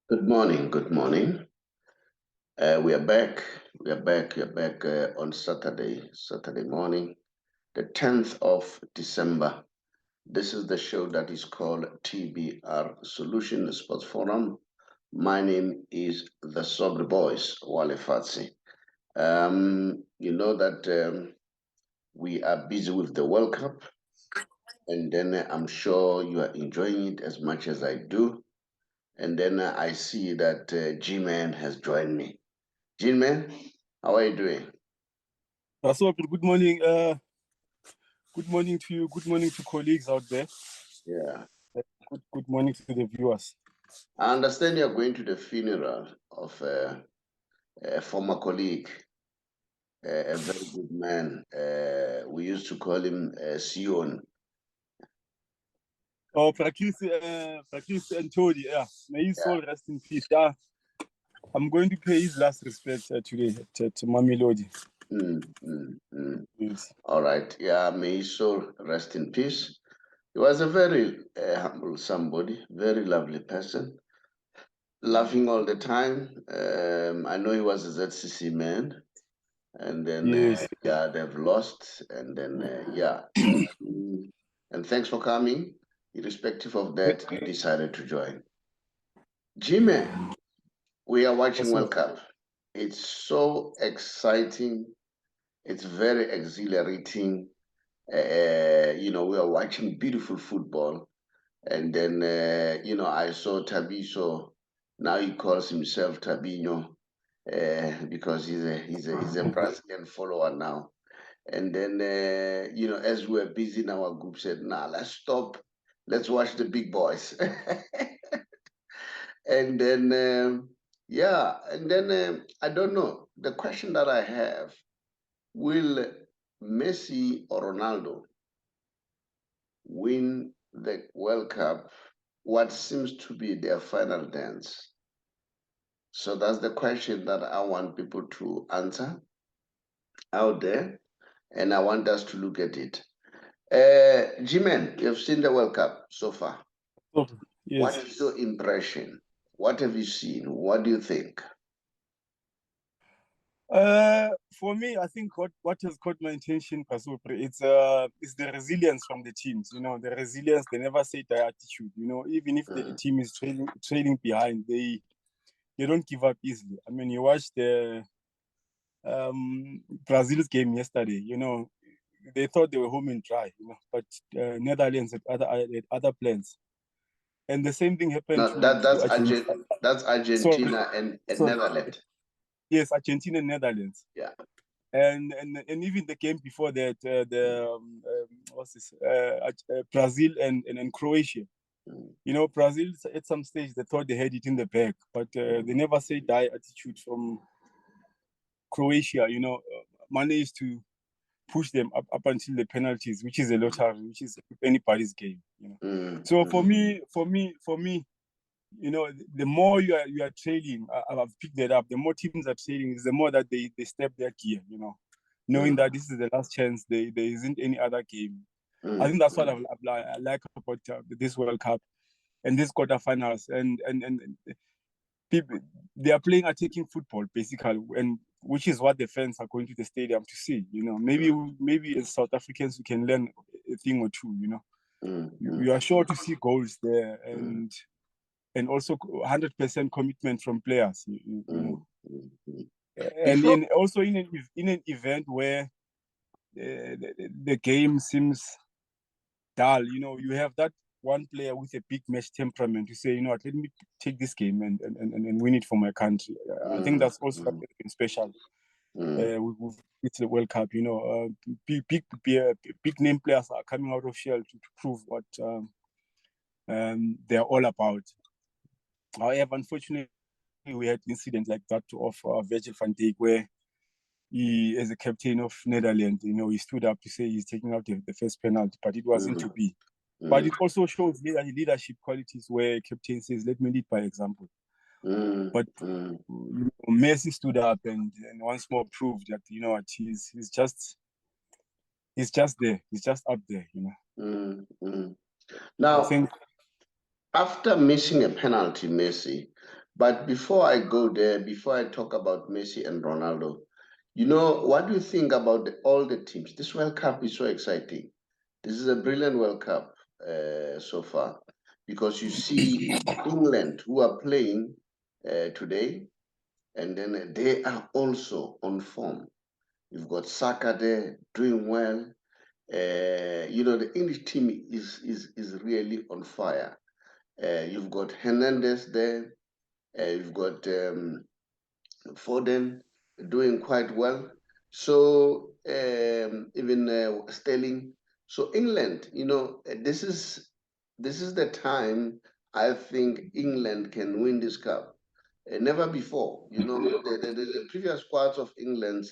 Good morning. Good morning. We are back. We are back on Saturday morning, the 10th of December. This is the show that is called TBR Solutions Sports Forum. My name is the Saubrey Boyz Walefatshe. You know that we are busy with the World Cup, and then I'm sure you are enjoying it as much as I do. And then I see that G-Man has joined me. G-Man, how are you doing? So good morning. Good morning to you. Good morning to colleagues out there. Yeah. Good morning to the viewers. I understand you're going to the funeral of a former colleague, a very good man. We used to call him Sion. Oh, Prakis and Tony. Yeah, may his soul rest in peace. Yeah, I'm going to pay his last respect today to Mamelodi. Yes. All right. Yeah, may his soul rest in peace. He was a very humble somebody, very lovely person, laughing all the time. I know he was a ZCC man. And then Yes. yeah, they've lost, and then and thanks for coming. Irrespective of that, you decided to join. Jimmy, we are watching Also, World Cup. It's so exciting. It's very exhilarating. We are watching beautiful football, and then I saw Tabiso. Now he calls himself Tabinho because he's a Brazilian follower now. And then, as we were busy in our group, said, nah, let's stop. Let's watch the big boys. And then, I don't know. The question that I have, will Messi or Ronaldo win the World Cup, what seems to be their final dance? So that's the question that I want people to answer out there, and I want us to look at it. Jimen, you've seen the World Cup so far. What yes. is your impression? What have you seen? What do you think? For me, I think what has caught my attention, Pasopre, it's the resilience from the teams. You know, the resilience. They never say die attitude. You know, even if the team is trailing behind, they don't give up easily. I mean, you watch the Brazil's game yesterday. You know, they thought they were home and dry. You know, but Netherlands had other plans, and the same thing happened No, to Argentina. that's Argentina and Sorry, Netherlands. yes, Argentina and Netherlands. Yeah. And even the game before that, what's this? Brazil and Croatia. You know, Brazil at some stage they thought they had it in the bag, but they never say die attitude from Croatia. You know, managed to push them up until the penalties, which is a lottery, which is anybody's game. You know, so for me, you know, the more you are trailing, I've picked that up. The more teams are trailing, is the more that they step their gear. You know, knowing that this is the last chance, there isn't any other game. I think that's what I like about this World Cup and these quarterfinals, and people, they are playing attacking football basically, and which is what the fans are going to the stadium to see. You know, maybe as South Africans we can learn a thing or two. You know, you are sure to see goals there, and also 100% commitment from players. You know, and also in an event where the game seems dull. You know, you have that one player with a big match temperament to say, you know what, let me take this game and win it for my country. I think that's also something special with the World Cup. You know, big name players are coming out of shell to prove what they're all about. However, unfortunately, we had incidents like that of Virgil van Dijk, where he, as a captain of Netherlands, you know, he stood up to say he's taking out the first penalty, but it wasn't to be. But it also shows leadership qualities where captain says, let me lead by example. But Messi stood up and once more proved that, you know what, he's just there. He's just up there, you know. Now, I think after missing a penalty, Messi, But before I go there, before I talk about Messi and Ronaldo, what do you think about all the teams? This World Cup is so exciting. This is a brilliant World Cup so far because you see England who are playing today, and then they are also on form. You've got Saka there doing well. The English team is really on fire. You've got Hernandez there. You've got Foden doing quite well. So even Sterling. So England, this is the time I think England can win this cup. Never before, the previous squads of England,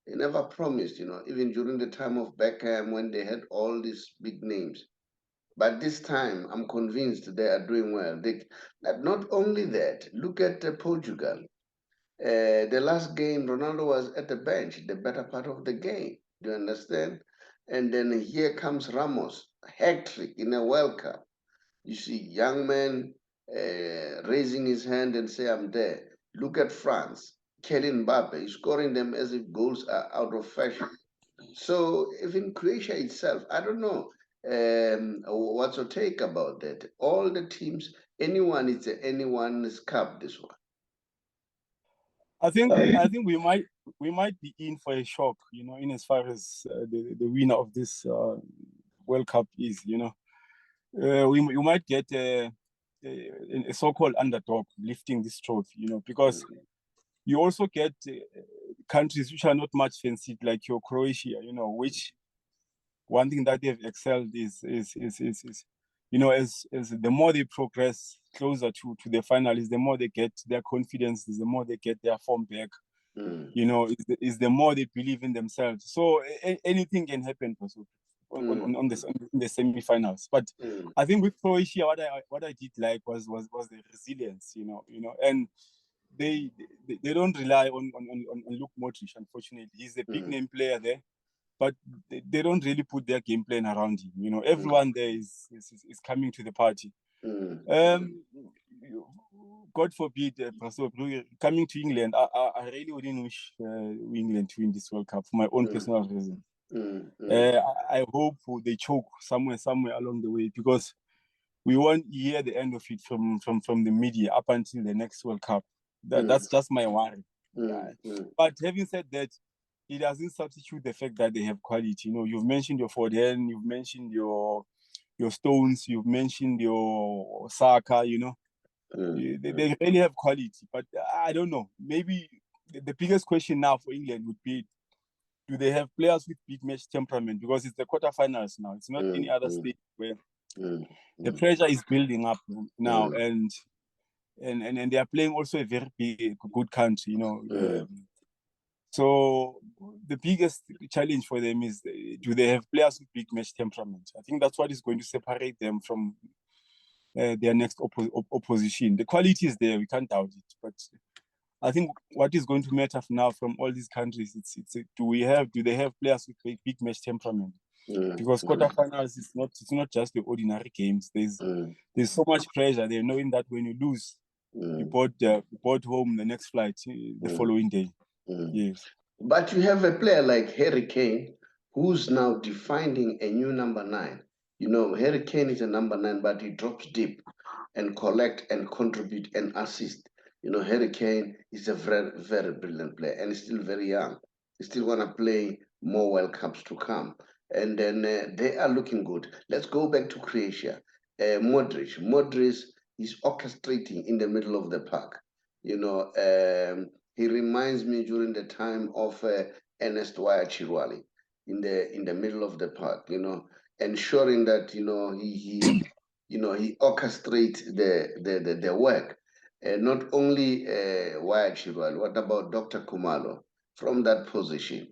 they never promised, even during the time of Beckham when they had all these big names. But this time, I'm convinced they are doing well. Not only that, look at Portugal. The last game, Ronaldo was at the bench, the better part of the game. Do you understand? And then here comes Ramos, hat trick in a World Cup. You see, young man raising his hand and say, "I'm there." Look at France, Kylian Mbappe, is scoring them as if goals are out of fashion. So even Croatia itself, I don't know. What's your take about that? All the teams, it's anyone's cup. This one. I think we might be in for a shock, in as far as the winner of this World Cup is. We might get a so-called underdog lifting this trophy. Because you also get countries which are not much fancied, like your Croatia. Which one thing that they've excelled is as the more they progress closer to the final, is the more they get their confidence, is the more they get their form back. Is the more they believe in themselves. So anything can happen on the semi-finals. But I think with Croatia, what I did like was the resilience, and they don't rely on Luke Modric. Unfortunately, he's a big name player there, but they don't really put their game plan around him. Everyone there is coming to the party. God forbid, coming to England, I really wouldn't wish England to win this World Cup for my own personal reason. I hope they choke somewhere along the way, because we won't hear the end of it from the media up until the next World Cup. That's just my worry. But having said that, it doesn't substitute the fact that they have quality. You've mentioned your Foden, you've mentioned your Stones, you've mentioned your Saka. They really have quality. But I don't know. Maybe the biggest question now for England would be, do they have players with big match temperament? Because it's the quarterfinals now. It's not any other stage where the pressure is building up now, and they are playing also a very good country. So the biggest challenge for them is, do they have players with big match temperament? I think that's what is going to separate them from their next opposition. The quality is there, we can't doubt it. But I think what is going to matter now from all these countries, do they have players with big match temperament? Because quarterfinals it's not just the ordinary games. There's so much pressure there, knowing that when you lose, you board home the next flight the following day. Yes. But you have a player like Harry Kane, who's now defining a new number 9. Harry Kane is a number 9, but he drops deep and collect and contribute and assist. Harry Kane is a very, very brilliant player, and he's still very young. He's still going to play more World Cups to come. And then they are looking good. Let's go back to Croatia. Modric. Modric is orchestrating in the middle of the park. He reminds me during the time of Ernest Chirwali in the middle of the park. Ensuring that he orchestrates the work. Not only Chirwali. What about Dr. Kumalo from that position?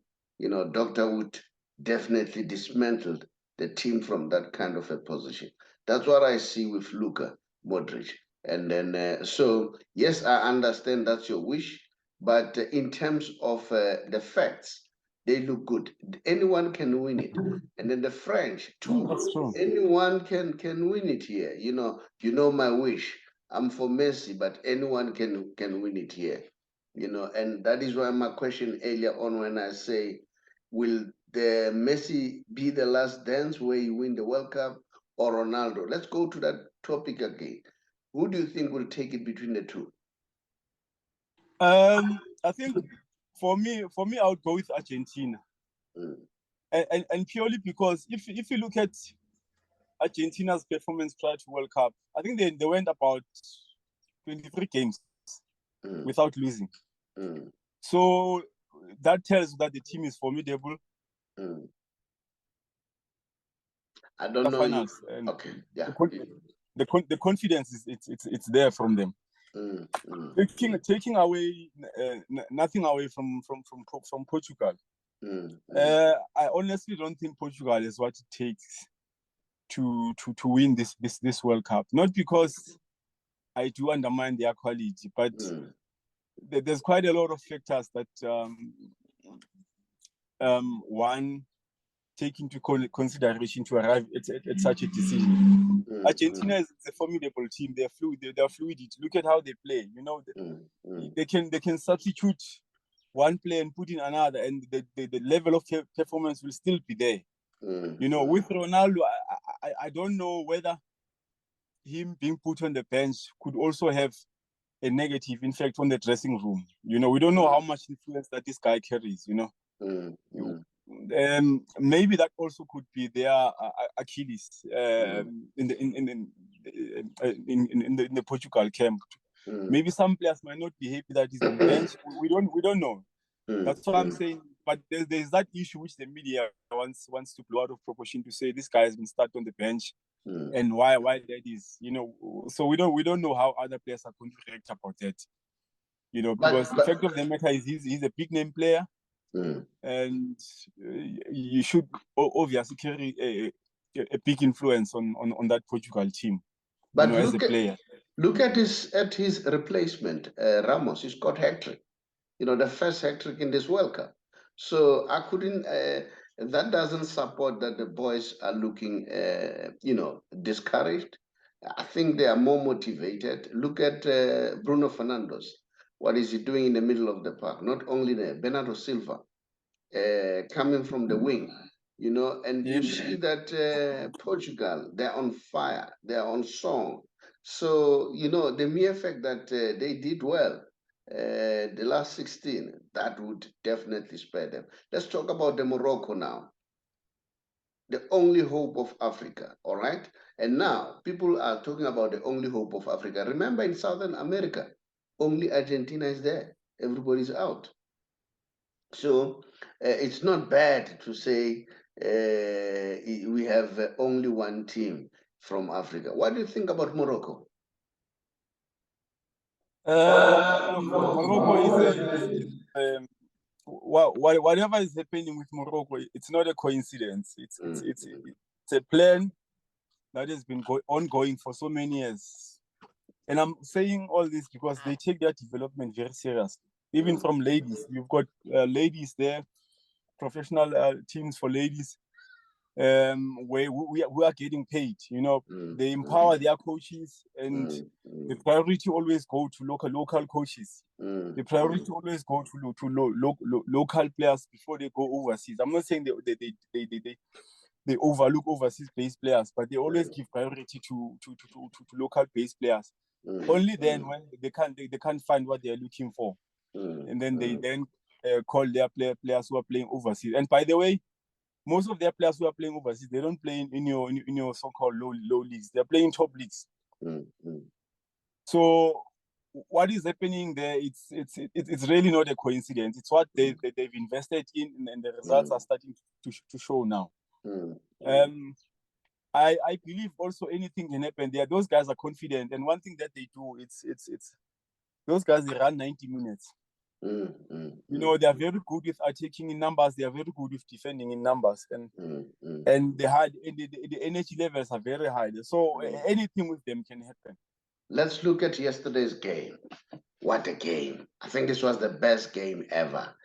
Doctor would definitely dismantle the team from that kind of a position. That's what I see with Luka Modric. And then, so yes, I understand that's your wish, but in terms of the facts, they look good. Anyone can win it, and then the French too. That's true. Anyone can win it here. You know my wish. I'm for Messi, but anyone can win it here. And that is why my question earlier on when I say, will the Messi be the last dance where you win the World Cup, or Ronaldo? Let's go to that topic again. Who do you think will take it between the two? I think for me, I would go with Argentina, and purely because if you look at Argentina's performance prior to World Cup, I think they went about 23 games without losing. So that tells you that the team is formidable. I don't know. Finals. Okay, yeah. The confidence is it's there from them. Taking away nothing away from Portugal. I honestly don't think Portugal is what it takes to win this World Cup. Not because I do undermine their quality, but there's quite a lot of factors that one take into consideration to arrive at such a decision. Argentina is a formidable team. They're fluid. Look at how they play. They can substitute one player and put in another, and the level of performance will still be there. With Ronaldo, I don't know whether him being put on the bench could also have a negative effect on the dressing room. We don't know how much influence that this guy carries. Maybe that also could be their Achilles in the Portugal camp. Maybe some players might not be happy that he's on bench. We don't know. That's what I'm saying. But there's that issue which the media wants to blow out of proportion to say this guy has been stuck on the bench, and why that is. So we don't know how other players are going to react about that. Because the fact of the matter is he's a big name player. And you should obviously carry a big influence on that Portugal team. But as a player, look at his replacement, Ramos. He scored hat-trick. The first hat-trick in this World Cup. So I couldn't. That doesn't support that the boys are looking, discouraged. I think they are more motivated. Look at Bruno Fernandes. What is he doing in the middle of the park? Not only there, Bernardo Silva. Coming from the wing, and you see that Portugal, they're on fire, they're on song. So, the mere fact that they did well the last 16, that would definitely spare them. Let's talk about the Morocco now. The only hope of Africa, all right? And now people are talking about the only hope of Africa. Remember, in Southern America, only Argentina is there. Everybody's out. So it's not bad to say we have only one team from Africa. What do you think about Morocco? Look, Morocco is whatever is happening with Morocco, it's not a coincidence. It's a plan that has been ongoing for so many years. And I'm saying all this because they take their development very seriously. Even from ladies, you've got ladies there, professional teams for ladies, where we are getting paid. They empower their coaches, and the priority always go to local coaches. The priority always go to local players before they go overseas. I'm not saying they overlook overseas-based players, but they always give priority to local-based players. Only then, when they can't find what they're looking for, and then they call their players who are playing overseas. And by the way, most of their players who are playing overseas, they don't play in your so-called low leagues. They're playing top leagues. So what is happening there? It's really not a coincidence. It's what they've invested in, and the results are starting to show now. I believe also anything can happen there. Those guys are confident, and one thing that they do, it's those guys, they run 90 minutes. They are very good with attacking in numbers. They are very good with defending in numbers, and the energy levels are very high. So anything with them can happen. Let's look at yesterday's game. What a game! I think this was the best game ever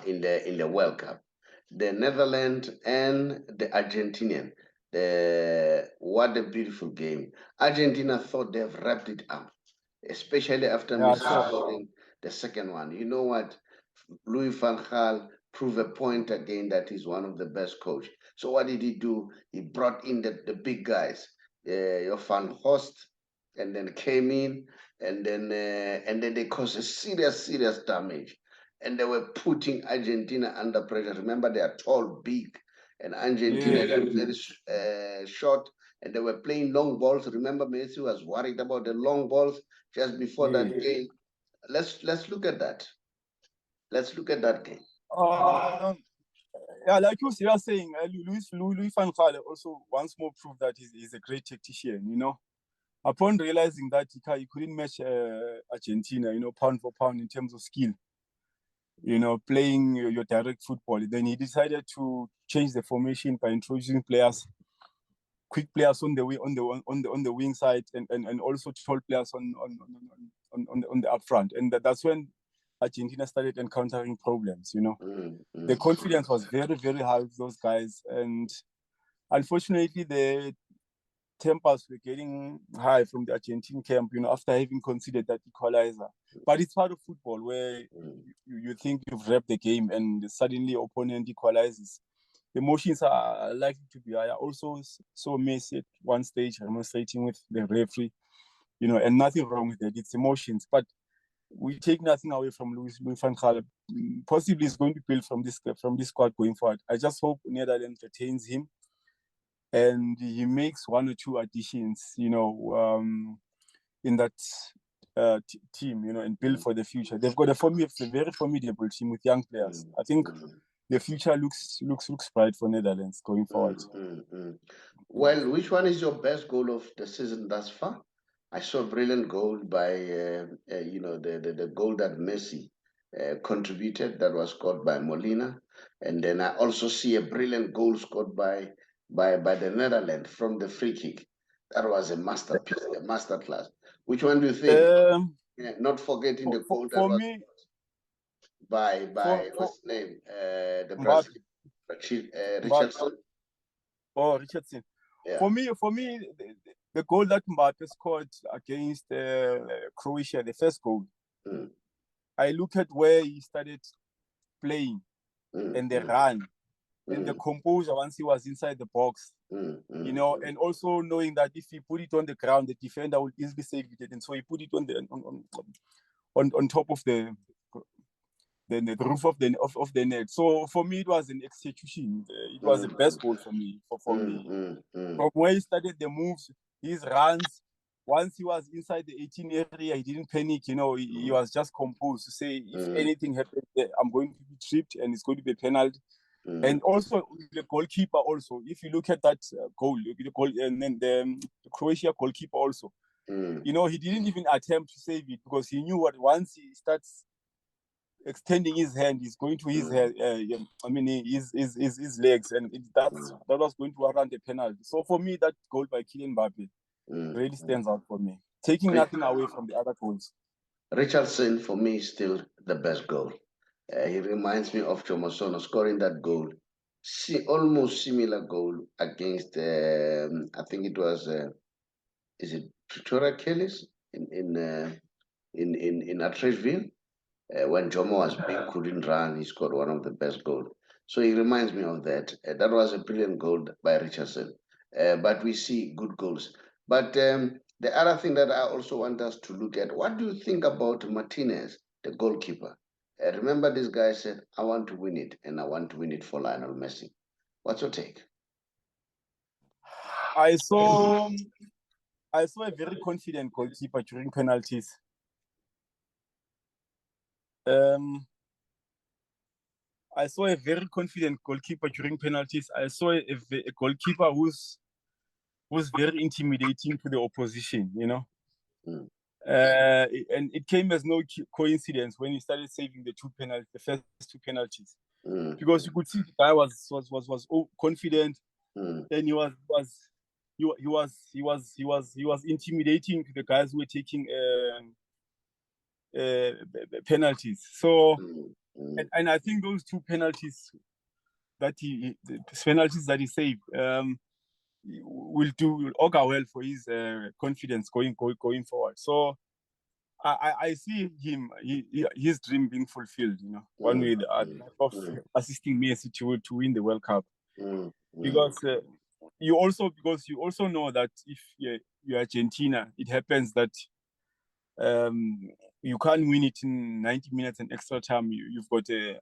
in the World Cup. The Netherlands and the Argentinian. What a beautiful game. Argentina thought they've wrapped it up, especially after Yeah, Messi scoring the second one. You know what? Louis van Gaal proved a point again that he's one of the best coach. So what did he do? He brought in the big guys, your Van Horst, and then came in, and then they caused a serious damage, and they were putting Argentina under pressure. Remember, they are tall, big, and Argentina yeah. is very short, and they were playing long balls. Remember, Messi was worried about the long balls just before that game. Let's look at that. Let's look at that game. Yeah, like you were saying, Louis van Gaal also once more proved that he's a great tactician. Upon realizing that he couldn't match Argentina, pound for pound in terms of skill, playing your direct football, then he decided to change the formation by introducing quick players on the wing side, and also tall players on the up front, and that's when Argentina started encountering problems. The confidence was very, very high with those guys, and unfortunately the tempers were getting high from the Argentine camp, after having conceded that equalizer. But it's part of football where you think you've wrapped the game and suddenly opponent equalizes. Emotions are likely to be high. I also saw Messi at one stage demonstrating with the referee, and nothing wrong with that. It's emotions. But we take nothing away from Louis van Gaal. Possibly is going to build from this squad going forward. I just hope Netherlands retains him and he makes one or two additions, in that team, and build for the future. They've got a very formidable team with young players. I think the future looks bright for Netherlands going forward. Well, which one is your best goal of the season thus far? I saw a brilliant goal by the goal that Messi contributed, that was scored by Molina, and then I also see a brilliant goal scored by the Netherlands from the free kick. That was a masterpiece, a masterclass. Which one do you think? Not forgetting the goal that was me, by what's his name? The Mbappe, Brazil, Richardson. Oh, Richardson. Yeah. For me, the goal that Mbappe scored against Croatia, the first goal, I look at where he started playing and the run and the composure once he was inside the box, and also knowing that if he put it on the ground, the defender would easily save it, and so he put it on top of the roof of the net. So for me, it was an execution. It was the best goal for me. From where he started the moves, his runs. Once he was inside the 18 area, he didn't panic. He was just composed to say, if anything happens, I'm going to be tripped and it's going to be a penalty. And also the goalkeeper. Also, if you look at that goal, and then the Croatia goalkeeper also, he didn't even attempt to save it because he knew what once he starts extending his hand, he's going to his head. His legs, and that was going to warrant a penalty. So for me, that goal by Kylian Mbappe really stands out for me, taking nothing away from the other goals. Richardson for me is still the best goal. He reminds me of Chomosono scoring that goal. Almost similar goal against I think it was is it Pretoria Kelly's in Atteridgeville. When Jomo was big, couldn't run, he scored one of the best goals. So he reminds me of that. That was a brilliant goal by Richardson. But we see good goals. But the other thing that I also want us to look at, what do you think about Martinez, the goalkeeper? Remember, this guy said, I want to win it, and I want to win it for Lionel Messi. What's your take? I saw a very confident goalkeeper during penalties. I saw a very confident goalkeeper during penalties. I saw a goalkeeper who's very intimidating to the opposition, and it came as no coincidence when he started saving the first two penalties, because you could see the guy was confident, and he was intimidating to the guys who were taking penalties. So, and I think those two penalties that he saved, will augur well for his confidence going forward. So I see his dream being fulfilled, one way or the other, of assisting Messi to win the World Cup. Because you also know that if you're Argentina, it happens that you can't win it in 90 minutes and extra time. You've got a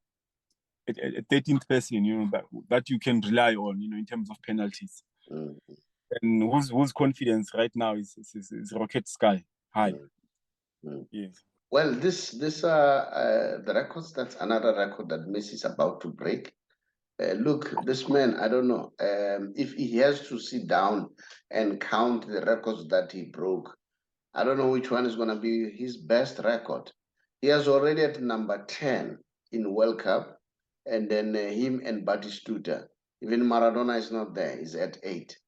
13th person, that you can rely on, in terms of penalties. And whose confidence right now is rocket sky high. Yes. Well, this are the records. That's another record that Messi is about to break. Look, this man, I don't know if he has to sit down and count the records that he broke. I don't know which one is going to be his best record. He has already at number 10 in World Cup, and then him and Batistuta. Even Maradona is not there, he's at 8.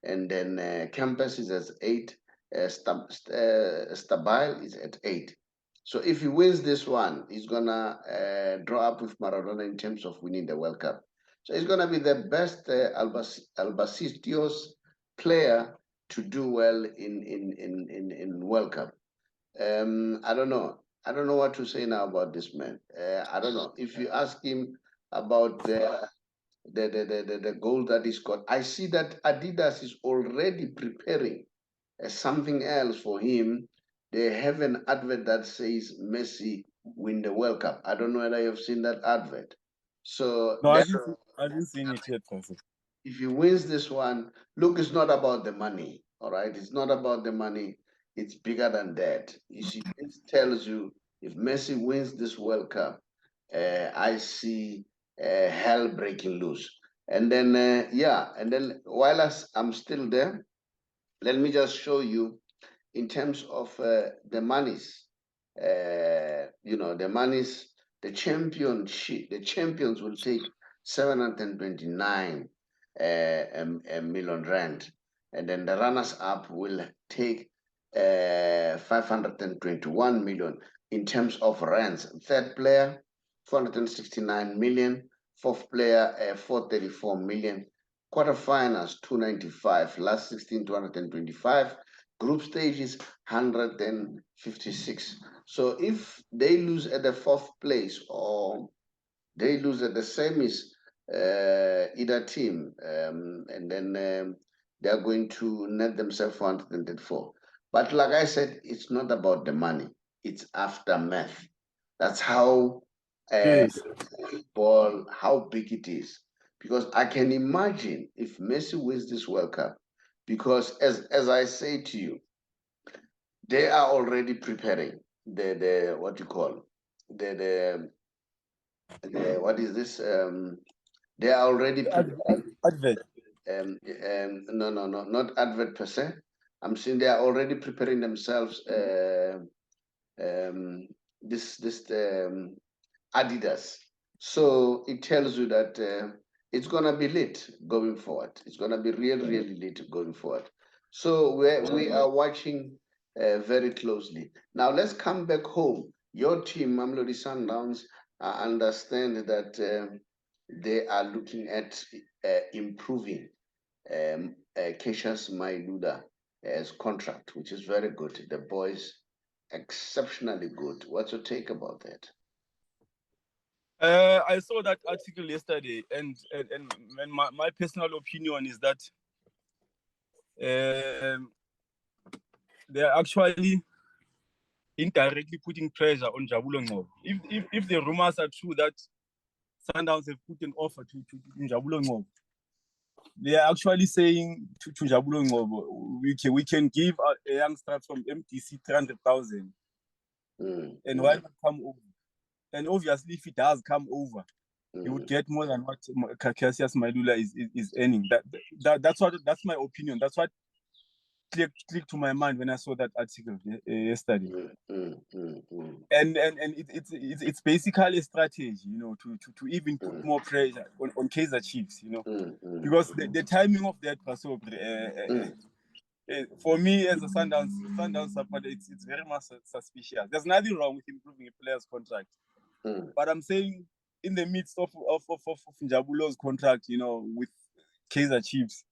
And then Campos is at 8. Stabile is at 8. So if he wins this one, he's going to draw up with Maradona in terms of winning the World Cup. So he's going to be the best Albacete player to do well in World Cup. I don't know. I don't know what to say now about this man. I don't know. If you ask him about the goal that he's got, I see that Adidas is already preparing something else for him. They have an advert that says Messi win the World Cup. I don't know whether you've seen that advert. So no, I didn't see it yet, Pastor. If he wins this one, look, it's not about the money, all right? It's not about the money. It's bigger than that. You see, it tells you if Messi wins this World Cup, I see hell breaking loose. And then, and then while I'm still there, let me just show you in terms of the monies. The monies, the champions will take 729 million rand, and then the runners-up will take 521 million in terms of rands. Third player, 469 million. Fourth player, 434 million. Quarterfinals, 295. Last 16, 225. Group stages, 156. So if they lose at the fourth place or they lose at the semis, either team, and then they are going to net themselves 434. But like I said, it's not about the money. It's aftermath. That's how football, how big it is. Because I can imagine if Messi wins this World Cup, because as I say to you, they are already preparing the what you call the what is this? They are already preparing. Advert. No, not advert per se. I'm saying they are already preparing themselves. This Adidas. So it tells you that it's gonna be lit going forward. It's gonna be really lit going forward. So we are watching very closely. Now let's come back home. Your team, Mamelodi Sundowns, I understand that they are looking at improving Cassius Mailuda's contract, which is very good. The boys exceptionally good. What's your take about that? I saw that article yesterday, and my personal opinion is that they're actually indirectly putting pressure on Jabulo Ngcobo. If the rumors are true that Sundowns have put an offer to Jabulo Ngcobo, they are actually saying to Jabulo Ngcobo, we can give a youngster from MDC 300,000, and why not come over? And obviously, if he does come over, he would get more than what Cassius Mailula is earning. That's my opinion. That's what clicked to my mind when I saw that article yesterday. And it's basically a strategy, to even put more pressure on Kaizer Chiefs, because the timing of that, for me as a Sundowns supporter, it's very much suspicious. There's nothing wrong with improving a player's contract, but I'm saying in the midst of Njabulo's contract, with Kaizer Chiefs,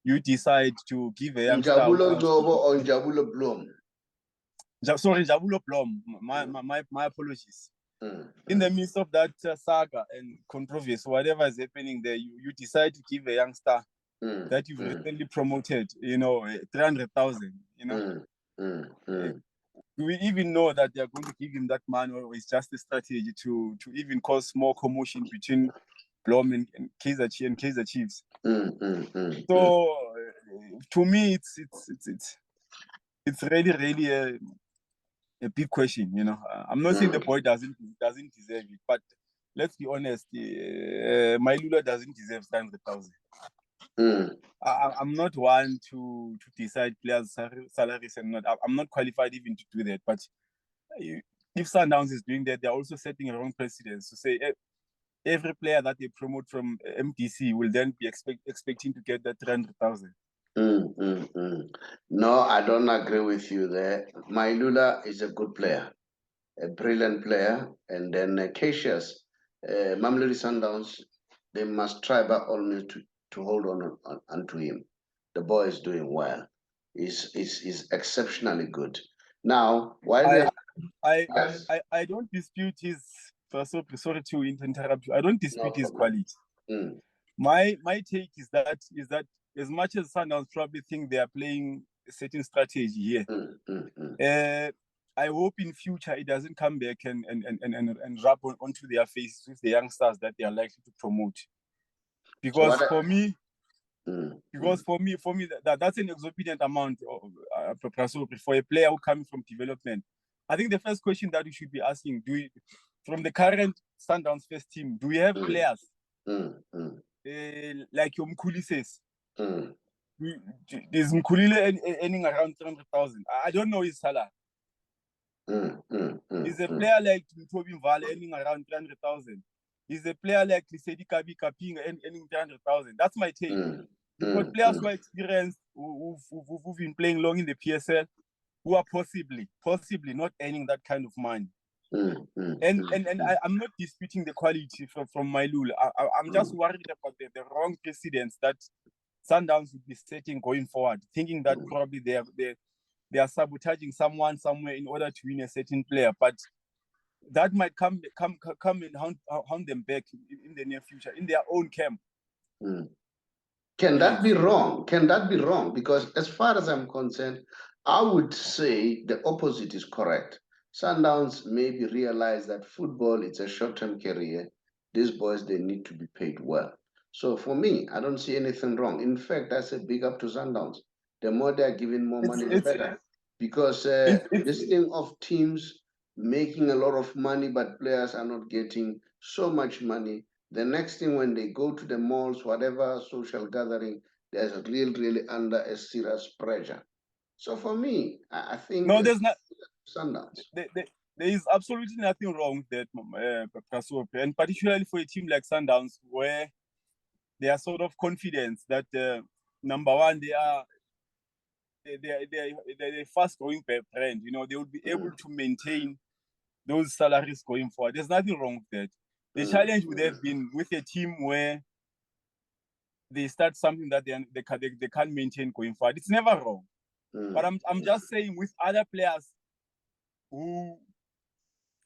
you decide to give a youngster. Njabulo Njobo or Njabulo Blom? Sorry, Njabulo Blom. My apologies. In the midst of that saga and controversy, whatever is happening there, you decide to give a youngster that you've recently promoted, 300,000, Do we even know that they're going to give him that money, or it's just a strategy to even cause more commotion between Blom and Kaizer Chiefs? So to me, it's really a big question. I'm not saying the boy doesn't deserve it, but let's be honest, Mailula doesn't deserve 300,000. I'm not one to decide players' salaries and not. I'm not qualified even to do that. But if Sundowns is doing that, they're also setting a wrong precedence to say every player that they promote from MDC will then be expecting to get that 300,000. No, I don't agree with you there. Mailula is a good player, a brilliant player, and then Cassius, Mamelodi Sundowns, they must try by all means to hold on to him. The boy is doing well. He's exceptionally good. Now, while I don't dispute his. Sorry to interrupt you. I don't dispute his quality. My take is that as much as Sundowns probably think they are playing a certain strategy here, I hope in future it doesn't come back and rub onto their faces with the youngsters that they are likely to promote. Because for me, that's an exorbitant amount for a player who comes from development. I think the first question that we should be asking, from the current Sundowns first team, do we have players like your Mkhuli says? Is Mkhulile earning around 300,000? I don't know his salary. Is a player like Toby Vale earning around 300,000? Is a player like Lisedi Kabi Kaping earning 300,000? That's my take. You've got players who are experienced, who've been playing long in the PSL, who are possibly not earning that kind of money. And I'm not disputing the quality from Mailula. I'm just worried about the wrong precedents that Sundowns would be setting going forward, thinking that probably they are sabotaging someone somewhere in order to win a certain player, but that might come and hound them back in the near future in their own camp. Can that be wrong? Can that be wrong? Because as far as I'm concerned, I would say the opposite is correct. Sundowns maybe realize that football is a short-term career. These boys, they need to be paid well. So for me, I don't see anything wrong. In fact, I say big up to Sundowns. The more they're giving more money, the better. Because this thing of teams making a lot of money, but players are not getting so much money. The next thing when they go to the malls, whatever social gathering, there's really under a serious pressure. So for me, I think no, there's not Sundowns. There is absolutely nothing wrong with that, and particularly for a team like Sundowns, where they are sort of confident that number one, they're a fast-growing brand. They will be able to maintain those salaries going forward. There's nothing wrong with that. The challenge would have been with a team where they start something that they can't maintain going forward. It's never wrong. But I'm just saying, with other players who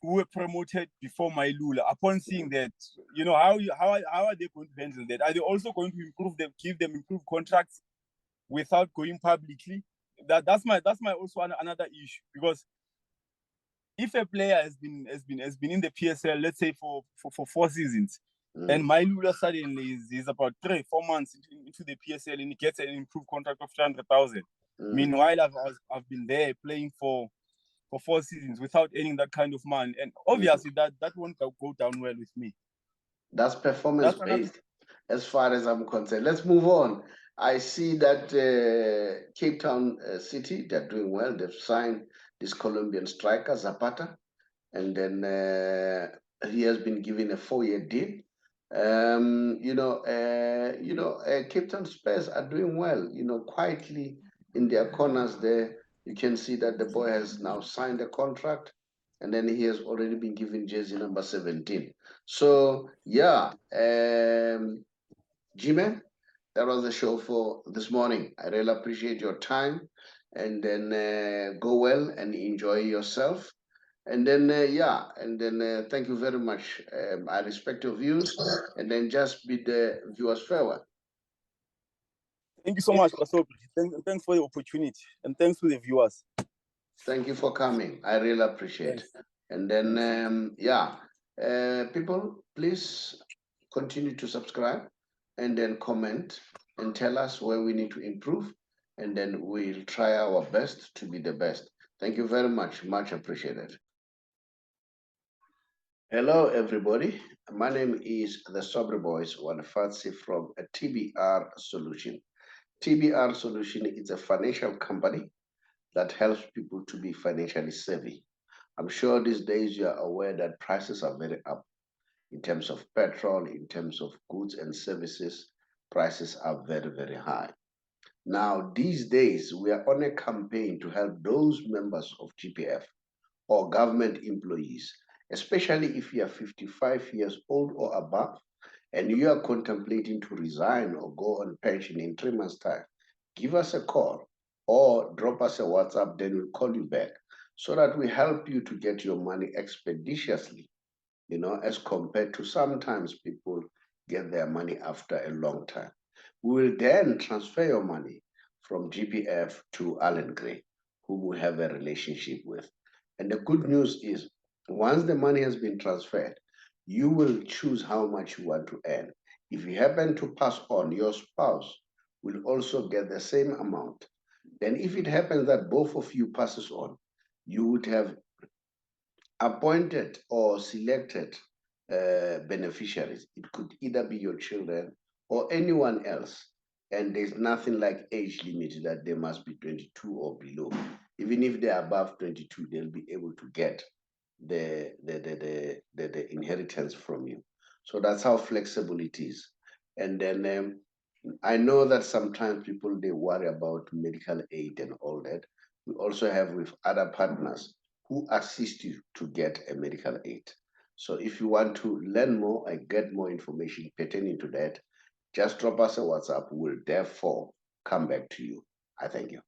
were promoted before Mailula, upon seeing that, how are they going to handle that? Are they also going to give them improved contracts without going publicly? That's my also another issue, because if a player has been in the PSL, let's say for 4 seasons, and Mailula suddenly is about 3-4 months into the PSL and he gets an improved contract of 300,000. Meanwhile, I've been there playing for 4 seasons without earning that kind of money, and obviously that won't go down well with me. That's performance based, as far as I'm concerned. Let's move on. I see that Cape Town City, they're doing well. They've signed this Colombian striker Zapata, and then he has been given a 4-year deal. Cape Town Spurs are doing well. Quietly in their corners there, you can see that the boy has now signed a contract, and then he has already been given jersey number 17. So yeah, G-Man, That was the show for this morning. I really appreciate your time, and then go well and enjoy yourself. And then thank you very much. I respect your views, and then just bid the viewers farewell. Thank you so much, Pastor. Thanks for the opportunity, and thanks to the viewers. Thank you for coming. I really appreciate. Thanks. And then people, please continue to subscribe, and then comment and tell us where we need to improve, and then we'll try our best to be the best. Thank you very much. Much appreciated. Hello, everybody. My name is the Saubrey Boyz Walefatshe from a TBR Solution. TBR Solution is a financial company that helps people to be financially savvy. I'm sure these days you are aware that prices are very up in terms of petrol, in terms of goods and services. Prices are very, very high. Now, these days, we are on a campaign to help those members of GPF or government employees, especially if you are 55 years old or above and you are contemplating to resign or go on pension in 3 months' time. Give us a call or drop us a WhatsApp, then we'll call you back so that we help you to get your money expeditiously, as compared to sometimes people get their money after a long time. We will then transfer your money from GPF to Allen Gray, whom we have a relationship with. And the good news is, once the money has been transferred, you will choose how much you want to earn. If you happen to pass on, your spouse will also get the same amount. Then if it happens that both of you passes on, you would have appointed or selected beneficiaries. It could either be your children or anyone else. And there's nothing like age limit that they must be 22 or below. Even if they're above 22, they'll be able to get the inheritance from you. So that's how flexible it is. And then I know that sometimes people, they worry about medical aid and all that. We also have with other partners who assist you to get a medical aid. So if you want to learn more and get more information pertaining to that, just drop us a WhatsApp. We'll therefore come back to you. I thank you.